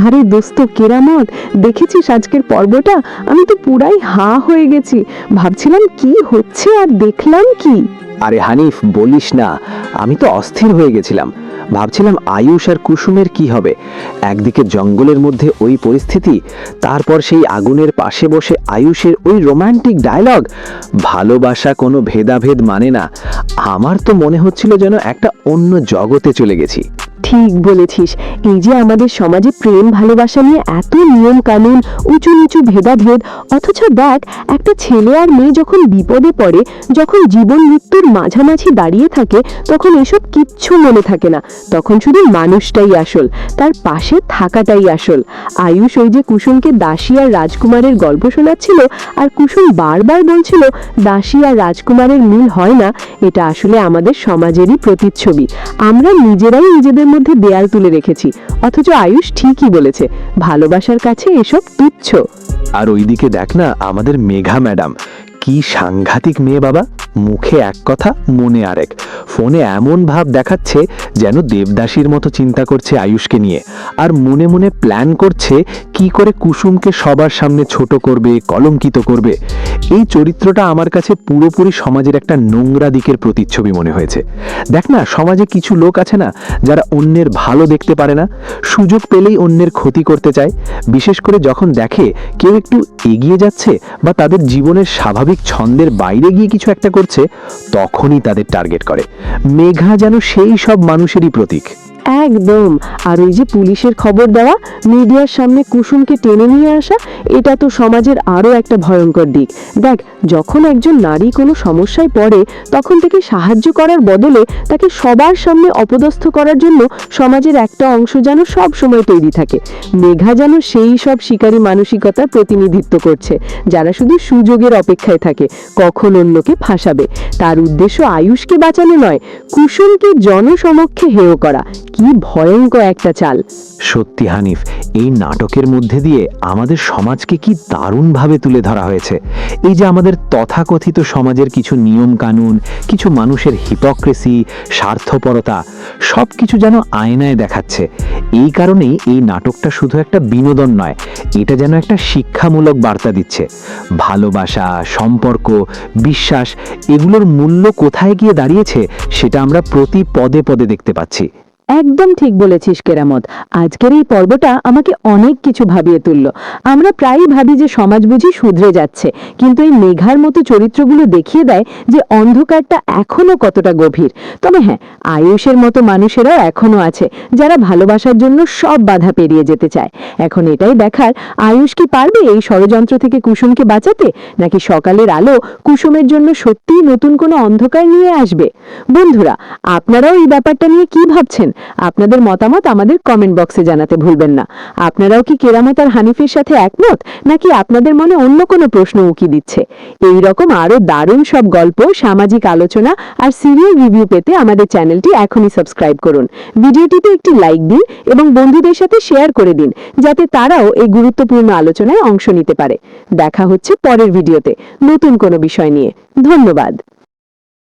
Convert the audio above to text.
আরে দোস্ত কেরামত, দেখেছিস আজকের পর্বটা? আমি তো পুরাই হা হয়ে গেছি। ভাবছিলাম কি হচ্ছে আর দেখলাম কি। আরে হানিফ, বলিস না, আমি তো অস্থির হয়ে গেছিলাম। ভাবছিলাম আয়ুষ আর কুসুমের কি হবে। একদিকে জঙ্গলের মধ্যে ওই পরিস্থিতি, তারপর সেই আগুনের পাশে বসে আয়ুষের ওই রোমান্টিক ডায়লগ, ভালোবাসা কোনো ভেদাভেদ মানে না। আমার তো মনে হচ্ছিল যেন একটা অন্য জগতে চলে গেছি। ঠিক বলেছিস। এই যে আমাদের সমাজে প্রেম ভালোবাসা নিয়ে এত নিয়ম কানুন, উঁচু নিচু ভেদাভেদ, অথচ দেখ একটা ছেলে আর মেয়ে যখন বিপদে পড়ে, যখন জীবন মৃত্যুর মাঝামাঝি দাঁড়িয়ে থাকে, তখন এসব কিচ্ছু মনে থাকে না। তখন শুধু মানুষটাই আসল, তার পাশে থাকাটাই আসল। আয়ুষ ওই যে কুসুমকে দাসী আর রাজকুমারের গল্প শোনাচ্ছিল, আর কুসুম বারবার বলছিল দাসী আর রাজকুমারের মিল হয় না। এটা আসলে আমাদের সমাজেরই প্রতিচ্ছবি। আমরা নিজেরাই নিজেদের মধ্যে দেয়াল তুলে রেখেছি। অথচ আয়ুষ ঠিকই বলেছে, ভালোবাসার কাছে এসব তুচ্ছ। আর ওইদিকে দেখ না আমাদের মেঘা ম্যাডাম, কি সাংঘাতিক মেয়ে বাবা। মুখে এক কথা, মনে আরেক। ফোনে এমন ভাব দেখাচ্ছে যেন দেবদাসীর মতো চিন্তা করছে আয়ুষকে নিয়ে, আর মনে মনে প্ল্যান করছে কি করে কুসুমকে সবার সামনে ছোট করবে, কলঙ্কিত করবে। এই চরিত্রটা আমার কাছে পুরোপুরি সমাজের একটা নোংরা দিকের প্রতিচ্ছবি মনে হয়েছে। দেখ না, সমাজে কিছু লোক আছে না, যারা অন্যের ভালো দেখতে পারে না, সুযোগ পেলেই অন্যের ক্ষতি করতে চায়। বিশেষ করে যখন দেখে কেউ একটু এগিয়ে যাচ্ছে বা তাদের জীবনের স্বাভাবিক ছন্দের বাইরে গিয়ে কিছু একটা করছে, তখনই তাদের টার্গেট করে। মেঘা যেন সেই সব মানুষেরই প্রতীক। একদম। আর ওই যে পুলিশের খবর দেওয়া, মিডিয়ার সামনে কুসুমকে টেনে নিয়ে আসা, এটা তো সমাজের আরো একটা ভয়ঙ্কর দিক। দেখ, যখন একজন নারী কোনো সমস্যায় পড়ে, তখন তাকে সাহায্য করার বদলে তাকে সবার সামনে অপদস্থ করার জন্য সমাজের একটা অংশ যেন সব সময় তৈরি থাকে। মেঘা যেন সেই সব শিকারী মানসিকতার প্রতিনিধিত্ব করছে, যারা শুধু সুযোগের অপেক্ষায় থাকে কখন অন্যকে ফাঁসাবে। তার উদ্দেশ্য আয়ুষকে বাঁচানো নয়, কুসুমকে জনসমক্ষে হেয় করা। কি ভয়ঙ্কর একটা চাল। সত্যি হানিফ, এই নাটকের মধ্যে দিয়ে আমাদের সমাজকে কি দারুণভাবে তুলে ধরা হয়েছে। এই যে আমাদের তথাকথিত সমাজের কিছু নিয়ম কানুন, কিছু মানুষের হিপোক্রেসি, স্বার্থপরতা, সবকিছু যেন আয়নায় দেখাচ্ছে। এই কারণেই এই নাটকটা শুধু একটা বিনোদন নয়, এটা যেন একটা শিক্ষামূলক বার্তা দিচ্ছে। ভালোবাসা, সম্পর্ক, বিশ্বাস, এগুলোর মূল্য কোথায় গিয়ে দাঁড়িয়েছে সেটা আমরা প্রতি পদে পদে দেখতে পাচ্ছি। একদম ঠিক বলেছিস কেরামত। আজকের এই পর্বটা আমাকে অনেক কিছু ভাবিয়ে তুলল। আমরা প্রায়ই ভাবি যে সমাজ বুঝি শুধরে যাচ্ছে, কিন্তু এই মেঘার মতো চরিত্রগুলো দেখিয়ে দেয় যে অন্ধকারটা এখনো কতটা গভীর। তবে হ্যাঁ, আয়ুষের মতো মানুষেরাও এখনো আছে, যারা ভালোবাসার জন্য সব বাধা পেরিয়ে যেতে চায়। এখন এটাই দেখার, আয়ুষ কি পারবে এই ষড়যন্ত্র থেকে কুসুমকে বাঁচাতে, নাকি সকালের আলো কুসুমের জন্য সত্যিই নতুন কোনো অন্ধকার নিয়ে আসবে। বন্ধুরা, আপনারাও এই ব্যাপারটা নিয়ে কি ভাবছেন? আপনাদের মতামত আমাদের কমেন্ট বক্সে জানাতে ভুলবেন না। আপনারাও কি কেরামত আর হানিফের সাথে একমত, নাকি আপনাদের মনে অন্য কোনো প্রশ্ন উকি দিচ্ছে? এই রকম আরো দারুণ সব গল্প, সামাজিক আলোচনা আর সিরিয়াল রিভিউ পেতে আমাদের চ্যানেলটি এখনই সাবস্ক্রাইব করুন। ভিডিওটিতে একটি লাইক দিন এবং বন্ধুদের সাথে শেয়ার করে দিন, যাতে তারাও এই গুরুত্বপূর্ণ আলোচনায় অংশ নিতে পারে। দেখা হচ্ছে পরের ভিডিওতে নতুন কোনো বিষয় নিয়ে। ধন্যবাদ।